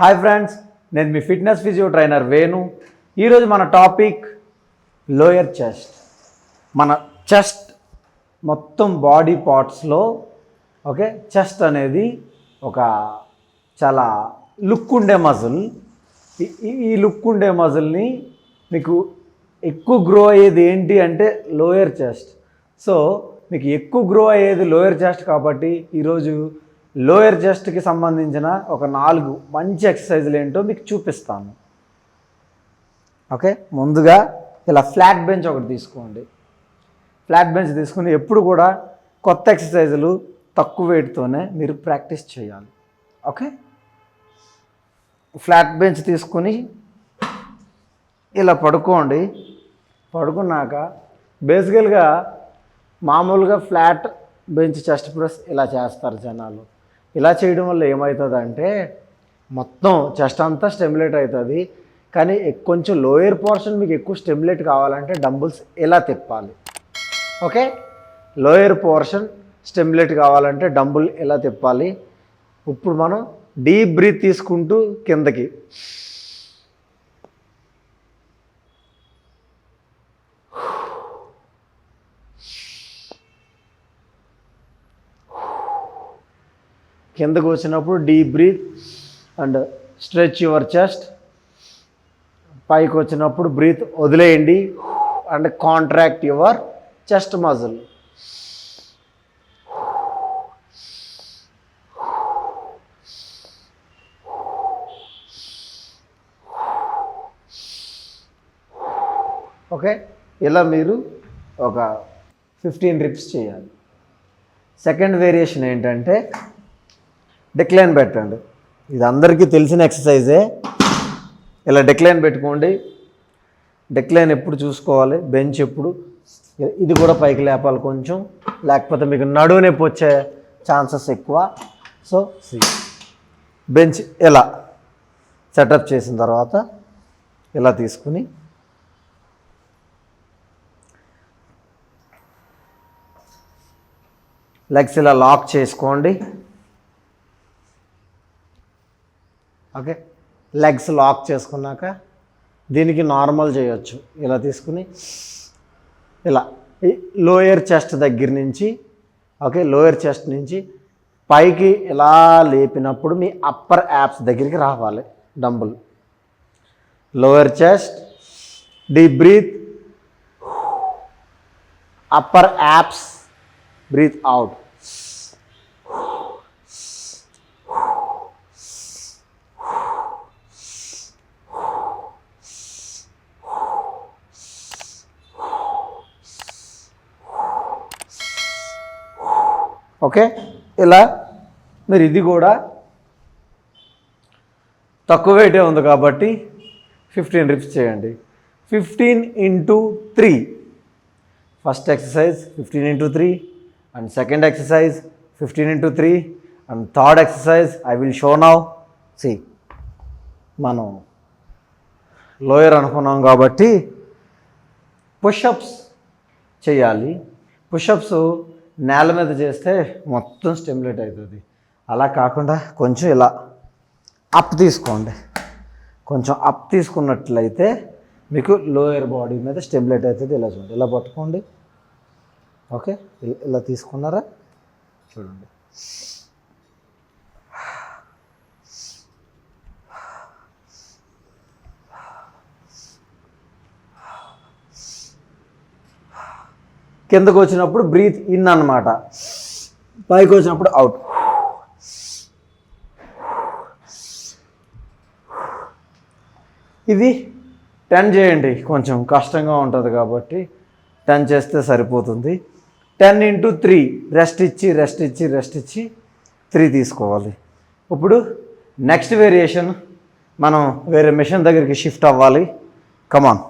Hi friends, నేను మీ fitness physio trainer Venu. ఈరోజు మన టాపిక్ లోయర్ చెస్ట్. మన చెస్ట్ మొత్తం బాడీ పార్ట్స్లో చెస్ట్ అనేది ఒక చాలా లుక్ ఉండే మజిల్. ఈ లుక్ ఉండే మజిల్ని మీకు ఎక్కువ గ్రో అయ్యేది ఏంటి అంటే లోయర్ చెస్ట్. సో మీకు ఎక్కువ గ్రో అయ్యేది లోయర్ చెస్ట్ కాబట్టి ఈరోజు లోయర్ చెస్ట్కి సంబంధించిన ఒక 4 మంచి ఎక్సర్సైజులు ఏంటో మీకు చూపిస్తాను. ముందుగా ఇలా ఫ్లాట్ బెంచ్ ఒకటి తీసుకోండి. ఫ్లాట్ బెంచ్ తీసుకుని ఎప్పుడు కూడా కొత్త ఎక్సర్సైజులు తక్కువ వెయిట్తోనే మీరు ప్రాక్టీస్ చేయాలి. ఫ్లాట్ బెంచ్ తీసుకుని ఇలా పడుకోండి. పడుకున్నాక బేసికల్గా మామూలుగా ఫ్లాట్ బెంచ్ చెస్ట్ ప్రెస్ ఇలా చేస్తారు జనాలు. ఇలా చేయడం వల్ల ఏమవుతుందంటే మొత్తం చెస్ట్ అంతా స్టిమ్యులేట్ అవుతుంది. కానీ కొంచెం లోయర్ పోర్షన్ మీకు ఎక్కువ స్టిమ్యులేట్ కావాలంటే డంబుల్స్ ఇలా తిప్పాలి. లోయర్ పోర్షన్ స్టిమ్యులేట్ కావాలంటే డంబుల్ ఇలా తిప్పాలి. ఇప్పుడు మనం డీప్ బ్రీత్ తీసుకుంటూ కిందకి కిందకు వచ్చినప్పుడు deep breath and stretch your chest. పైకి వచ్చినప్పుడు బ్రీత్ వదిలేయండి and contract your chest muscle. ఇలా మీరు ఒక 15 రిప్స్ చేయాలి. సెకండ్ వేరియేషన్ ఏంటంటే డిక్లైన్ పెట్టండి. ఇది అందరికీ తెలిసిన ఎక్సర్సైజే. ఇలా డిక్లైన్ పెట్టుకోండి. డిక్లైన్ ఎప్పుడు చూసుకోవాలి, బెంచ్ ఎప్పుడు ఇది కూడా పైకి లేపాలి కొంచెం, లేకపోతే మీకు నడువు నొప్పి వచ్చే ఛాన్సెస్ ఎక్కువ. సో బెంచ్ ఇలా సెటప్ చేసిన తర్వాత ఇలా తీసుకుని లెగ్స్ ఇలా లాక్ చేసుకోండి. లెగ్స్ లాక్ చేసుకున్నాక దీనికి నార్మల్ చేయొచ్చు. ఇలా తీసుకుని ఇలా లోయర్ చెస్ట్ దగ్గర నుంచి లోయర్ చెస్ట్ నుంచి పైకి ఇలా లేపినప్పుడు మీ అప్పర్ యాప్స్ దగ్గరికి రావాలి dumbbell. Lower chest, deep breath, upper abs, breath out. ఇలా మీరు ఇది కూడా తక్కువ వెయిటే ఉంది కాబట్టి 15 రిప్స్ చేయండి. 15 into 3. First exercise 15 into 3 and second exercise 15 into 3 and third exercise I will show now. మనం లోయర్ అనుకున్నాం కాబట్టి పుషప్స్ చేయాలి. పుషప్స్ నేల మీద చేస్తే మొత్తం స్టిమ్యులేట్ అవుతుంది. అలా కాకుండా కొంచెం ఇలా అప్ తీసుకోండి. కొంచెం అప్ తీసుకున్నట్లయితే మీకు లోయర్ బాడీ మీద స్టిమ్యులేట్ అవుతుంది. ఇలా చూడండి, ఇలా పట్టుకోండి. ఇలా తీసుకున్నారా చూడండి. కిందకు వచ్చినప్పుడు బ్రీత్ ఇన్ అన్నమాట, పైకి వచ్చినప్పుడు అవుట్. ఇది 10 చేయండి. కొంచెం కష్టంగా ఉంటుంది కాబట్టి 10 చేస్తే సరిపోతుంది. 10 into 3 రెస్ట్ ఇచ్చి 3 తీసుకోవాలి. ఇప్పుడు నెక్స్ట్ వేరియేషన్ మనం వేరే మిషన్ దగ్గరికి షిఫ్ట్ అవ్వాలి. కమాన్.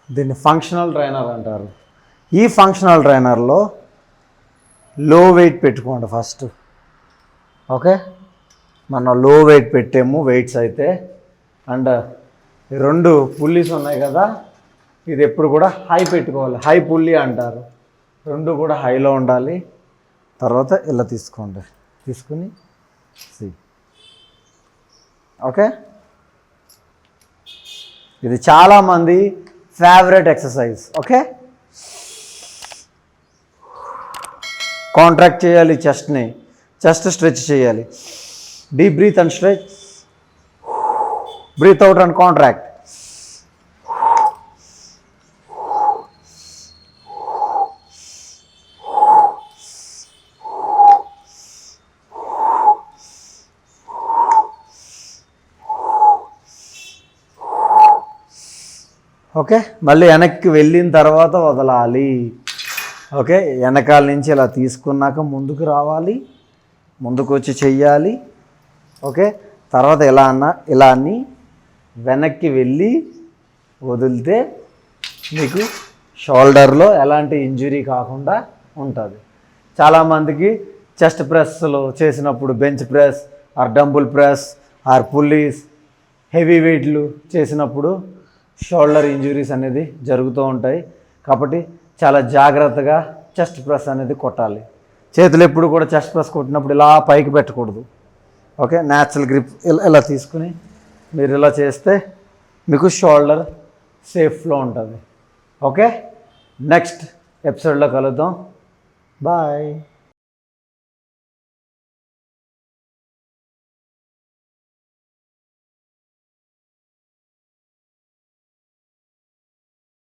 దీన్ని ఫంక్షనల్ ట్రైనర్ అంటారు. ఈ ఫంక్షనల్ ట్రైనర్లో లో వెయిట్ పెట్టుకోండి ఫస్ట్. మనం లో వెయిట్ పెట్టాము వెయిట్స్ అయితే. అండ్ 2 పుల్లీస్ ఉన్నాయి కదా, ఇది ఎప్పుడు కూడా హై పెట్టుకోవాలి. హై పుల్లీ అంటారు. 2 కూడా హైలో ఉండాలి. తర్వాత ఇలా తీసుకోండి. తీసుకుని ఓకే, ఇది చాలామంది ఫేవరెట్ ఎక్సర్సైజ్. ఓకే, కాంట్రాక్ట్ చేయాలి చెస్ట్ని, చెస్ట్ స్ట్రెచ్ చేయాలి. Deep breath and stretch, breath out and contract. Okay, మళ్ళీ వెనక్కి వెళ్ళిన తర్వాత వదలాలి. ఓకే, వెనకాల నుంచి ఇలా తీసుకున్నాక ముందుకు రావాలి, ముందుకు వచ్చి చెయ్యాలి. ఓకే, తర్వాత ఇలా అని వెనక్కి వెళ్ళి వదిలితే మీకు షోల్డర్లో ఎలాంటి ఇంజురీ కాకుండా ఉంటుంది. చాలామందికి చెస్ట్ ప్రెస్లో చేసినప్పుడు bench press or dumbbell press or pulleys heavy వెయిట్లు చేసినప్పుడు షోల్డర్ ఇంజురీస్ అనేది జరుగుతూ ఉంటాయి. కాబట్టి చాలా జాగ్రత్తగా చెస్ట్ ప్రెస్ అనేది కొట్టాలి. చేతులు ఎప్పుడు కూడా చెస్ట్ ప్రెస్ కొట్టినప్పుడు ఇలా పైకి పెట్టకూడదు. ఓకే, న్యాచురల్ గ్రిప్ ఇలా తీసుకుని మీరు ఇలా చేస్తే మీకు షోల్డర్ సేఫ్లో ఉంటుంది. ఓకే, నెక్స్ట్ ఎపిసోడ్లో కలుద్దాం. బాయ్.